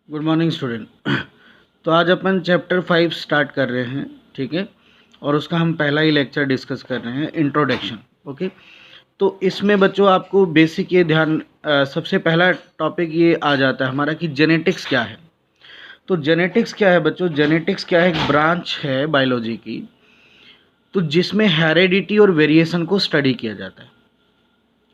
Good morning student. तो आज अपन chapter 5 start कर रहे हैं, ठीक है। और उसका हम पहला ही लेक्चर डिस्कस कर रहे हैं, इंट्रोडक्शन। ओके, तो इसमें बच्चों आपको बेसिक ये ध्यान सबसे पहला टॉपिक ये आ जाता है हमारा कि जेनेटिक्स क्या है। तो जेनेटिक्स क्या है बच्चों? जेनेटिक्स क्या है? एक ब्रांच है बायोलॉजी की, तो जिसमें हेरेडिटी और वेरिएशन को स्टडी किया जाता है।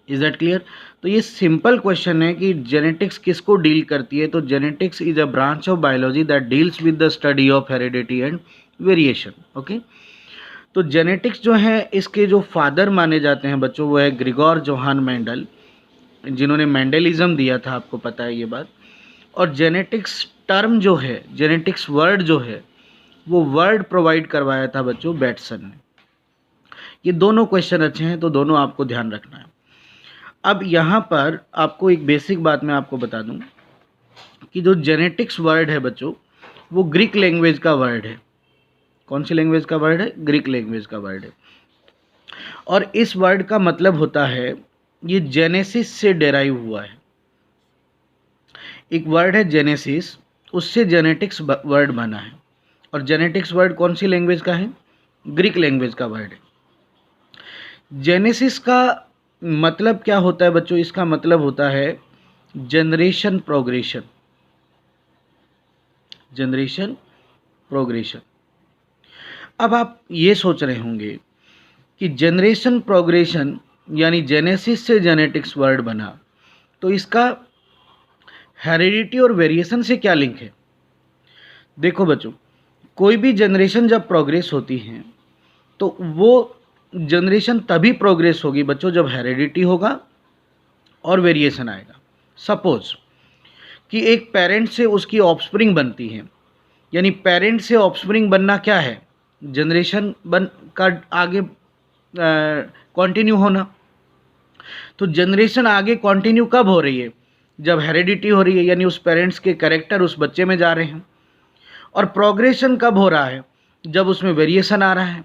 Is that clear? तो ये सिंपल क्वेश्चन है कि जेनेटिक्स किसको डील करती है। तो genetics is a branch of biology that deals with the study of heredity and variation. Okay, तो जेनेटिक्स जो है इसके जो फादर माने जाते हैं बच्चों वो है ग्रिगोर जोहान मेंडल, जिन्होंने मेंडलिज्म दिया था, आपको पता है ये बात। और जेनेटिक्स टर्म जो है, जेनेटिक्स वर्ड जो है, वो वर्ड प्रोवाइड करवाया था बच्चों बैटसन ने। ये दोनों क्वेश्चन अच्छे हैं, तो दोनों आपको ध्यान रखना है। अब यहाँ पर आपको एक बेसिक बात मैं आपको बता दूं कि जो जेनेटिक्स वर्ड है बच्चों, वो ग्रीक लैंग्वेज का वर्ड है। कौन सी लैंग्वेज का वर्ड है? ग्रीक लैंग्वेज का वर्ड है। और इस वर्ड का मतलब होता है, ये जेनेसिस से डेराइव हुआ है। एक वर्ड है जेनेसिस, उससे जेनेटिक्स वर्ड बना है। और जेनेटिक्स वर्ड कौन सी लैंग्वेज का है? ग्रीक लैंग्वेज का वर्ड है। जेनेसिस का मतलब क्या होता है बच्चों? इसका मतलब होता है जनरेशन प्रोग्रेशन। Generation progression. अब आप ये सोच रहे होंगे कि जनरेशन प्रोग्रेशन यानी जेनेसिस से जेनेटिक्स वर्ड बना, तो इसका हेरिडिटी और वेरिएशन से क्या लिंक है? देखो बच्चों, कोई भी जनरेशन जब प्रोग्रेस होती है तो वो जनरेशन तभी प्रोग्रेस होगी बच्चों जब हेरिडिटी होगा और वेरिएशन आएगा। सपोज कि एक पेरेंट से उसकी ऑफस्प्रिंग बनती है, यानी पेरेंट से ऑफस्प्रिंग बनना क्या है? जनरेशन बन का आगे कंटिन्यू होना। तो जनरेशन आगे कंटिन्यू कब हो रही है? जब हेरिडिटी हो रही है, यानी उस पेरेंट्स के कैरेक्टर उस बच्चे में जा रहे हैं। और प्रोग्रेशन कब हो रहा है? जब उसमें वेरिएशन आ रहा है,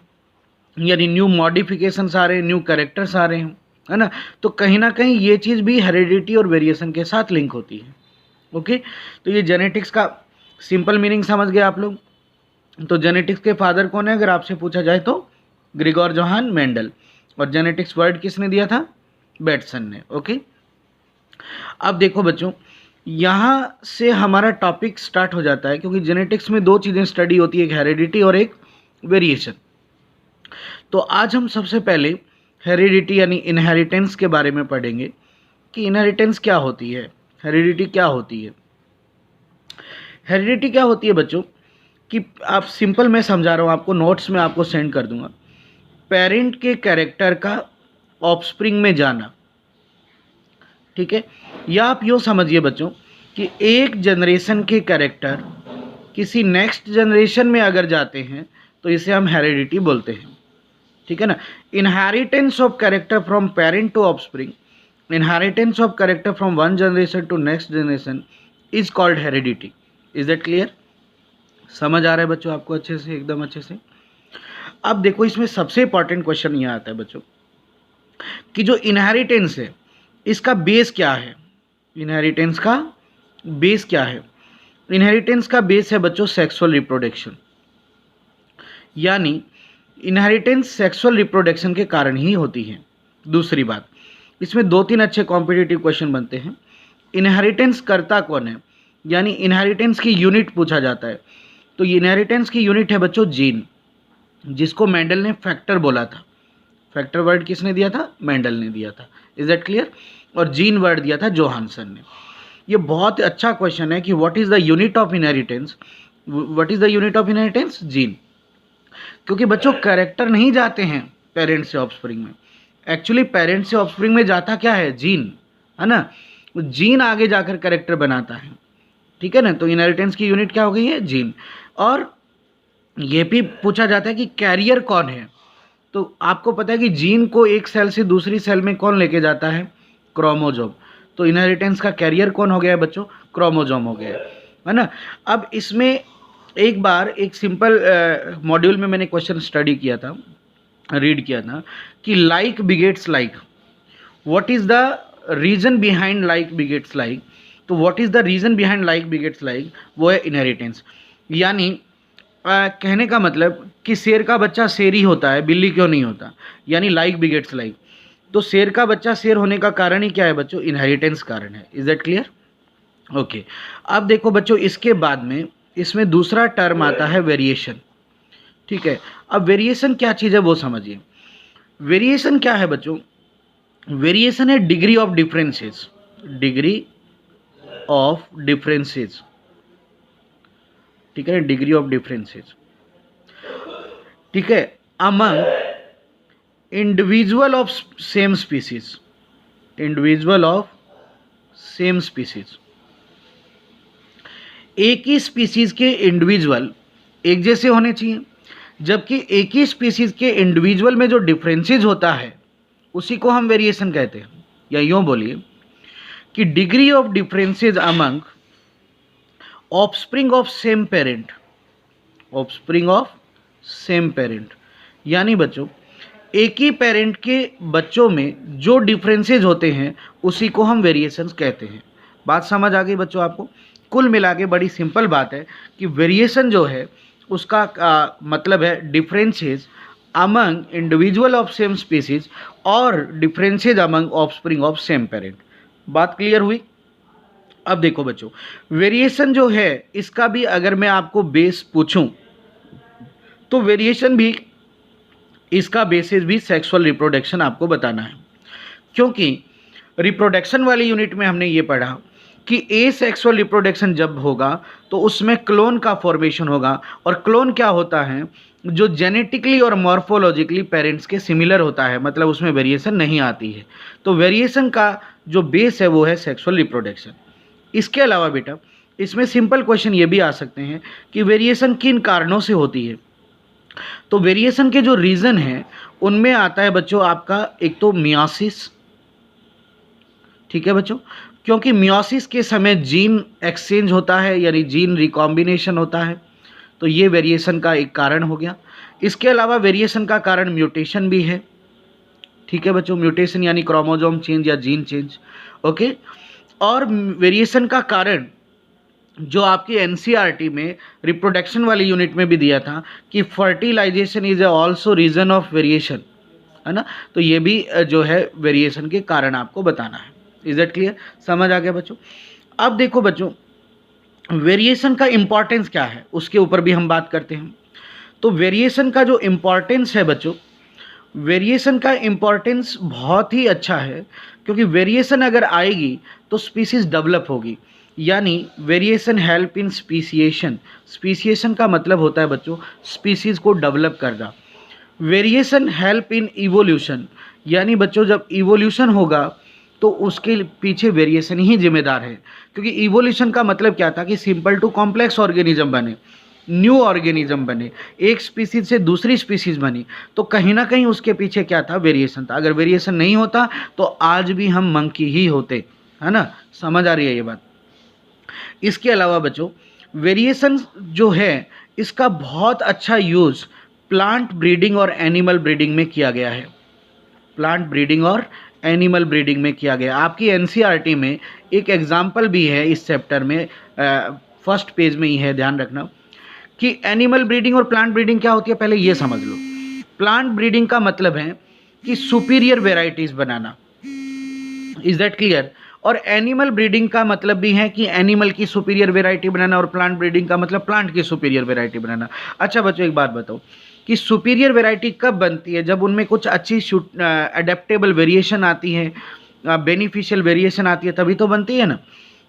यानी न्यू मॉडिफिकेशंस आ रहे हैं, न्यू कैरेक्टर्स आ रहे हैं, है ना। तो कहीं ना कहीं ये चीज़ भी हेरिडिटी और वेरिएशन के साथ लिंक होती है। ओके, तो ये जेनेटिक्स का सिंपल मीनिंग समझ गए आप लोग। तो जेनेटिक्स के फादर कौन है अगर आपसे पूछा जाए तो? Grigor Johan Mendel. और जेनेटिक्स वर्ड किसने दिया था? बैटसन ने। ओके, अब देखो बच्चों, यहाँ से हमारा टॉपिक स्टार्ट हो जाता है, क्योंकि जेनेटिक्स में दो चीज़ें स्टडी होती है, एक हेरिडिटी और एक वेरिएशन। तो आज हम सबसे पहले हेरिडिटी यानी इनहेरिटेंस के बारे में पढ़ेंगे कि इनहेरिटेंस क्या होती है, हेरिडिटी क्या होती है। हेरिडिटी क्या होती है बच्चों कि आप सिंपल मैं समझा रहा हूँ आपको, नोट्स में आपको सेंड कर दूंगा। पेरेंट के कैरेक्टर का ऑफस्प्रिंग में जाना, ठीक है। या आप यूँ समझिए बच्चों कि एक जनरेशन के कैरेक्टर किसी नेक्स्ट जनरेशन में अगर जाते हैं तो इसे हम हेरिडिटी बोलते हैं, ठीक है ना। Inheritance of character from parent to offspring, inheritance of character from one generation to next generation is called heredity. Is that clear? समझ आ रहा है बच्चों आपको अच्छे से, एकदम अच्छे से? अब देखो, इसमें सबसे इंपॉर्टेंट क्वेश्चन यह आता है बच्चों कि जो इनहेरिटेंस है इसका बेस क्या है? इनहेरिटेंस का बेस क्या है? इनहेरिटेंस का बेस है बच्चों सेक्सुअल रिप्रोडक्शन। यानी इनहेरिटेंस सेक्सुअल रिप्रोडक्शन के कारण ही होती है। दूसरी बात, इसमें दो तीन अच्छे कॉम्पिटिटिव क्वेश्चन बनते हैं। इनहेरिटेंस करता कौन है, यानी इनहेरिटेंस की यूनिट पूछा जाता है। तो इनहेरिटेंस की यूनिट है बच्चों जीन, जिसको मेंडल ने फैक्टर बोला था। फैक्टर वर्ड किसने दिया था? मेंडल ने दिया था। Is that clear? और जीन वर्ड दिया था जोहानसन ने। ये बहुत अच्छा क्वेश्चन है कि what is the unit of inheritance. What is the unit of inheritance? Gene. क्योंकि बच्चों कैरेक्टर नहीं जाते हैं पेरेंट से ऑफस्प्रिंग में, एक्चुअली पेरेंट से ऑफस्प्रिंग में जाता क्या है? जीन, है ना। जीन आगे जाकर कैरेक्टर बनाता है, ठीक है ना। तो इनहेरिटेंस की यूनिट क्या हो गई है? जीन। और ये भी पूछा जाता है कि कैरियर कौन है। तो आपको पता है कि जीन को एक सेल से दूसरी सेल में कौन लेके जाता है? क्रोमोजोम। तो इनहेरिटेंस का कैरियर कौन हो गया है बच्चों? क्रोमोजोम हो गया है ना। अब इसमें एक बार एक सिंपल मॉड्यूल में मैंने क्वेश्चन स्टडी किया था, रीड किया था कि like begets like, what is the reason behind like begets like. तो what is the reason behind like begets like, वो है इनहेरिटेंस। यानी कहने का मतलब कि शेर का बच्चा शेर ही होता है, बिल्ली क्यों नहीं होता, यानी लाइक बिगेट्स लाइक। तो शेर का बच्चा शेर होने का कारण ही क्या है बच्चों, इनहेरिटेंस कारण है। Is that clear? ओके। अब देखो बच्चों, इसके बाद में इसमें दूसरा टर्म आता है वेरिएशन। ठीक है, अब वेरिएशन क्या चीज़ है वो समझिए। वेरिएशन क्या है बच्चों, वेरिएशन है degree of differences, degree of differences. ठीक है, डिग्री ऑफ डिफरेंसेस। ठीक है, among individual of same species, individual of same species. एक ही स्पीसीज के इंडिविजुअल एक जैसे होने चाहिए, जबकि एक ही स्पीसीज के इंडिविजुअल में जो डिफरेंसेस होता है उसी को हम वेरिएशन कहते हैं। या यूँ बोलिए कि degree of differences among offspring of same parent, offspring of same parent. यानी बच्चों, एक ही पेरेंट के बच्चों में जो डिफरेंसेस होते हैं उसी को हम वेरिएशंस कहते हैं। बात समझ आ गई बच्चों आपको? कुल मिला के बड़ी सिंपल बात है कि वेरिएशन जो है उसका मतलब है differences among individual of same species और differences among offspring of same parent. बात क्लियर हुई? अब देखो बच्चों, वेरिएशन जो है इसका भी अगर मैं आपको बेस पूछूं तो वेरिएशन भी, इसका बेसिस भी सेक्सुअल रिप्रोडक्शन आपको बताना है, क्योंकि रिप्रोडक्शन वाली यूनिट में हमने ये पढ़ा कि ए सेक्सुअल रिप्रोडक्शन जब होगा तो उसमें क्लोन का फॉर्मेशन होगा, और क्लोन क्या होता है, जो जेनेटिकली और मॉर्फोलॉजिकली पेरेंट्स के सिमिलर होता है, मतलब उसमें वेरिएशन नहीं आती है। तो वेरिएशन का जो बेस है वो है सेक्सुअल रिप्रोडक्शन। इसके अलावा बेटा इसमें सिंपल क्वेश्चन ये भी आ सकते हैं कि वेरिएशन किन कारणों से होती है। तो वेरिएशन के जो रीज़न हैं उनमें आता है बच्चों आपका एक तो मियोसिस। ठीक है बच्चों, क्योंकि मियोसिस के समय जीन एक्सचेंज होता है, यानी जीन रिकॉम्बिनेशन होता है, तो ये वेरिएशन का एक कारण हो गया। इसके अलावा वेरिएशन का कारण म्यूटेशन भी है। ठीक है बच्चों, म्यूटेशन यानी क्रोमोसोम चेंज या जीन चेंज। ओके, और वेरिएशन का कारण जो आपकी एनसीईआरटी में रिप्रोडक्शन वाली यूनिट में भी दिया था कि fertilisation is also reason of variation, है ना, तो ये भी जो है वेरिएशन के कारण आपको बताना है। Is that clear? समझ आ गया बच्चों? अब देखो बच्चों, वेरिएशन का इम्पॉर्टेंस क्या है उसके ऊपर भी हम बात करते हैं। तो वेरिएशन का जो इम्पॉर्टेंस है बच्चों, वेरिएशन का इम्पॉर्टेंस बहुत ही अच्छा है, क्योंकि वेरिएशन अगर आएगी तो स्पीसीज डेवलप होगी। यानी variation help in speciation, speciation का मतलब होता है बच्चों स्पीसीज को डेवलप करना। वेरिएशन हेल्प इन इवोल्यूशन, यानी बच्चों जब इवोल्यूशन होगा तो उसके पीछे वेरिएशन ही जिम्मेदार है, क्योंकि इवोल्यूशन का मतलब क्या था कि सिंपल टू कॉम्प्लेक्स ऑर्गेनिज्म बने, न्यू ऑर्गेनिज्म बने, एक स्पीसीज से दूसरी स्पीसीज बनी, तो कहीं ना कहीं उसके पीछे क्या था, वेरिएशन था। अगर वेरिएशन नहीं होता तो आज भी हम मंकी ही होते, है ना। समझ आ रही है ये बात? इसके अलावा बच्चों वेरिएशन जो है इसका बहुत अच्छा यूज़ प्लांट ब्रीडिंग और एनिमल ब्रीडिंग में किया गया है, प्लांट ब्रीडिंग और एनिमल ब्रीडिंग में किया गया। आपकी एनसीईआरटी में एक एग्जाम्पल भी है इस चैप्टर में, फर्स्ट पेज में ही है, ध्यान रखना कि एनिमल ब्रीडिंग और प्लांट ब्रीडिंग क्या होती है, पहले ये समझ लो। प्लांट ब्रीडिंग का मतलब है कि superior varieties banana. Is that clear? और एनिमल ब्रीडिंग का मतलब भी है कि एनिमल की सुपीरियर वेराइटी बनाना, और प्लांट ब्रीडिंग का मतलब प्लांट की सुपीरियर वेराइटी बनाना। अच्छा बच्चों, एक बात बताओ कि सुपीरियर वेराइटी कब बनती है? जब उनमें कुछ अच्छी अडेप्टेबल वेरिएशन आती है, बेनिफिशियल वेरिएशन आती है, तभी तो बनती है ना।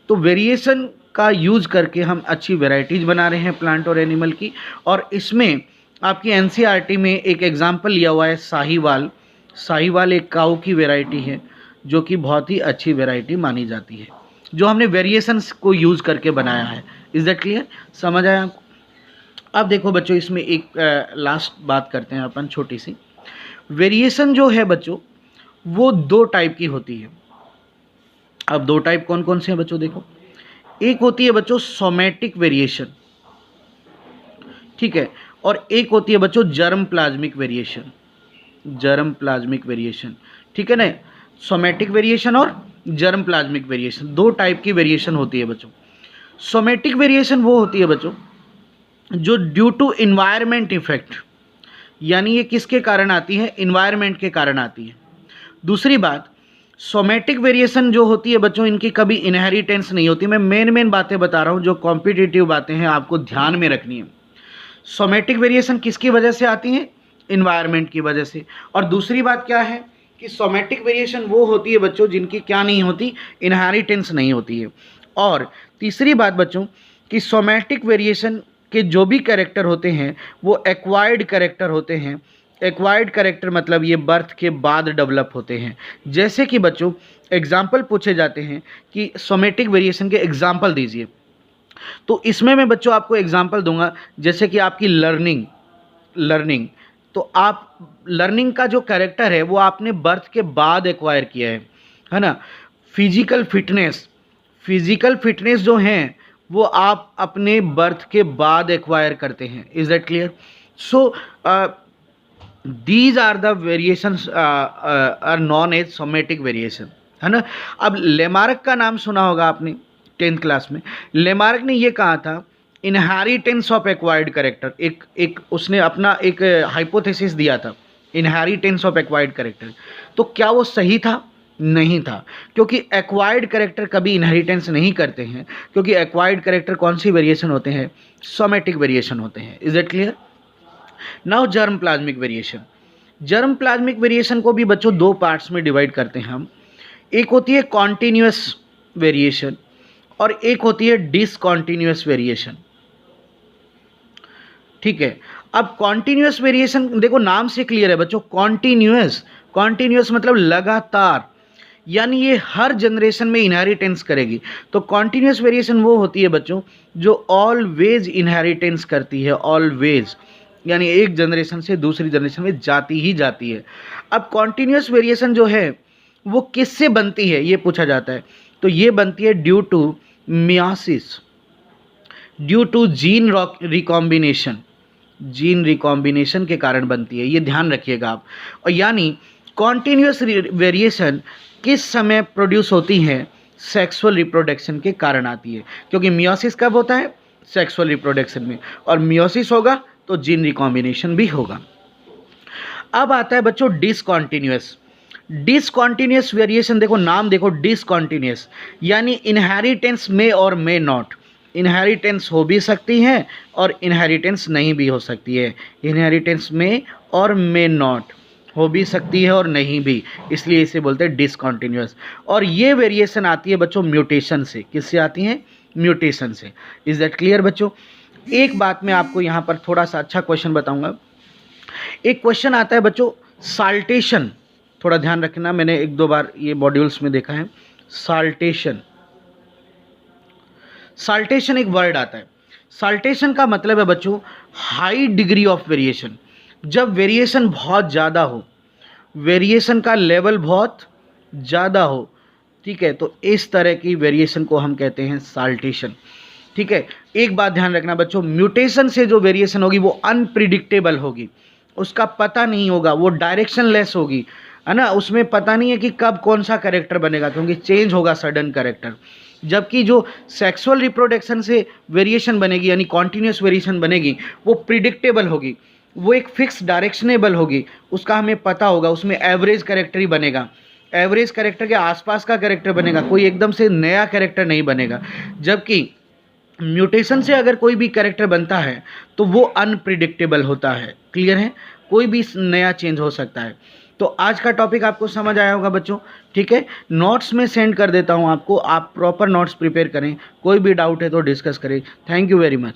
तो वेरिएशन का यूज करके हम अच्छी वेराइटीज़ बना रहे हैं प्लांट और एनिमल की। और इसमें आपकी एनसीईआरटी में एक एग्जाम्पल लिया हुआ है साहीवाल। साहीवाल एक काऊ की वेराइटी है जो कि बहुत ही अच्छी वेराइटी मानी जाती है, जो हमने वेरिएशंस को यूज़ करके बनाया है। Is that clear? समझ आया आपको? अब देखो बच्चों, इसमें एक लास्ट बात करते हैं अपन छोटी सी। वेरिएशन जो है बच्चों वो दो टाइप की होती है। अब दो टाइप कौन कौन से हैं बच्चों? देखो, एक होती है बच्चों सोमैटिक वेरिएशन, ठीक है, और एक होती है बच्चों germ plasmic variation, germ plasmic variation, ठीक है ना। सोमैटिक वेरिएशन और जर्म प्लाज्मिक वेरिएशन। दो टाइप की वेरिएशन होती है बच्चों। सोमेटिक वेरिएशन वो होती है बच्चों जो ड्यू टू इन्वायरमेंट इफेक्ट, यानी ये किसके कारण आती है, इन्वायरमेंट के कारण आती है। दूसरी बात, सोमेटिक वेरिएशन जो होती है बच्चों, इनकी कभी इनहेरिटेंस नहीं होती। मैं मेन बातें बता रहा हूँ, जो कॉम्पिटिटिव बातें हैं आपको ध्यान में रखनी है। सोमेटिक वेरिएशन किसकी वजह से आती है, इन्वायरमेंट की वजह से। और दूसरी बात क्या है कि सोमेटिक वेरिएशन वो होती है बच्चों जिनकी क्या नहीं होती, इनहेरिटेंस नहीं होती है। और तीसरी बात बच्चों कि सोमेटिक वेरिएशन के जो भी कैरेक्टर होते हैं वो एक्वायर्ड कैरेक्टर होते हैं। एक्वायर्ड कैरेक्टर मतलब ये बर्थ के बाद डेवलप होते हैं। जैसे कि बच्चों एग्जाम्पल पूछे जाते हैं कि सोमेटिक वेरिएशन के एग्जाम्पल दीजिए, तो इसमें मैं बच्चों आपको एग्जाम्पल दूंगा। जैसे कि आपकी लर्निंग, तो आप लर्निंग का जो कैरेक्टर है वो आपने बर्थ के बाद एक्वायर किया है ना। फिजिकल फिटनेस जो हैं वो आप अपने बर्थ के बाद एक्वायर करते हैं। Is that clear? So these are the variations are known as somatic variation, है ना। अब लेमार्क का नाम सुना होगा आपने 10th क्लास में। लेमार्क ने ये कहा था इनहेरिटेंस ऑफ एक्वायर्ड कैरेक्टर, एक उसने अपना एक हाइपोथेसिस दिया था, इनहेरिटेंस ऑफ एक्वायर्ड कैरेक्टर। तो क्या वो सही था? नहीं था, क्योंकि एक्वायर्ड कैरेक्टर कभी इनहेरिटेंस नहीं करते हैं, क्योंकि एक्वायर्ड कैरेक्टर कौन सी वेरिएशन होते हैं, सोमेटिक वेरिएशन होते हैं। Is it clear? Now germ plasmic variation. Germ plasmic variation को भी बच्चों दो पार्ट्स में डिवाइड करते हैं हम। एक होती है कॉन्टिन्यूअस वेरिएशन और एक होती है डिसकॉन्टिन्यूअस वेरिएशन। ठीक है, अब कॉन्टिन्यूअस वेरिएशन देखो नाम से क्लियर है बच्चों, कॉन्टिन्यूअस मतलब लगातार, यानी ये हर जनरेशन में इनहेरिटेंस करेगी। तो कॉन्टिन्यूअस वेरिएशन वो होती है बच्चों जो ऑलवेज इनहेरिटेंस करती है, ऑलवेज, यानी एक जनरेशन से दूसरी जनरेशन में जाती ही जाती है। अब कॉन्टिन्यूअस वेरिएशन जो है वो किससे बनती है ये पूछा जाता है, तो ये बनती है due to meiosis, due to gene recombination के कारण बनती है। ये ध्यान रखिएगा आप। और यानी कॉन्टिन्यूअस वेरिएशन किस समय प्रोड्यूस होती है, सेक्सुअल रिप्रोडक्शन के कारण आती है, क्योंकि मियोसिस कब होता है, सेक्सुअल रिप्रोडक्शन में, और मियोसिस होगा तो जीन रिकॉम्बिनेशन भी होगा। अब आता है बच्चों डिसकॉन्टिन्यूअस वेरिएशन। देखो नाम देखो, डिसकॉन्टिन्यूअस यानी इनहेरिटेंस में और मे नॉट, इनहेरिटेंस हो भी सकती है और इनहेरिटेंस नहीं भी हो सकती है। इनहेरिटेंस में और मे नॉट हो भी सकती है और नहीं भी, इसलिए इसे बोलते हैं डिसकॉन्टिन्यूअस। और ये वेरिएशन आती है बच्चों म्यूटेशन से। किससे आती है? म्यूटेशन से। इज दैट क्लियर बच्चों? एक बात मैं आपको यहाँ पर थोड़ा सा अच्छा क्वेश्चन बताऊंगा। एक क्वेश्चन आता है बच्चों साल्टेशन, थोड़ा ध्यान रखना, मैंने एक दो बार ये मॉड्यूल्स में देखा है। साल्टेशन एक वर्ड आता है। साल्टेशन का मतलब है बच्चों हाई डिग्री ऑफ वेरिएशन। जब वेरिएशन बहुत ज़्यादा हो, वेरिएशन का लेवल बहुत ज़्यादा हो, ठीक है, तो इस तरह की वेरिएशन को हम कहते हैं साल्टेशन। ठीक है, एक बात ध्यान रखना बच्चों, म्यूटेशन से जो वेरिएशन होगी वो अनप्रिडिक्टेबल होगी, उसका पता नहीं होगा, वो डायरेक्शनलेस होगी, है ना। उसमें पता नहीं है कि कब कौन सा कैरेक्टर बनेगा, क्योंकि चेंज होगा सडन कैरेक्टर। जबकि जो सेक्सुअल रिप्रोडक्शन से वेरिएशन बनेगी, यानी कॉन्टिन्यूस वेरिएशन बनेगी, वो प्रिडिक्टेबल होगी, वो एक फिक्स डायरेक्शनेबल होगी, उसका हमें पता होगा, उसमें एवरेज कैरेक्टर ही बनेगा, एवरेज कैरेक्टर के आसपास का कैरेक्टर बनेगा, कोई एकदम से नया कैरेक्टर नहीं बनेगा। जबकि म्यूटेशन से अगर कोई भी कैरेक्टर बनता है तो वो अनप्रिडिक्टेबल होता है। क्लियर है? कोई भी नया चेंज हो सकता है। तो आज का टॉपिक आपको समझ आया होगा बच्चों, ठीक है। नोट्स में सेंड कर देता हूँ आपको, आप प्रॉपर नोट्स प्रिपेयर करें, कोई भी डाउट है तो डिस्कस करें। Thank you very much.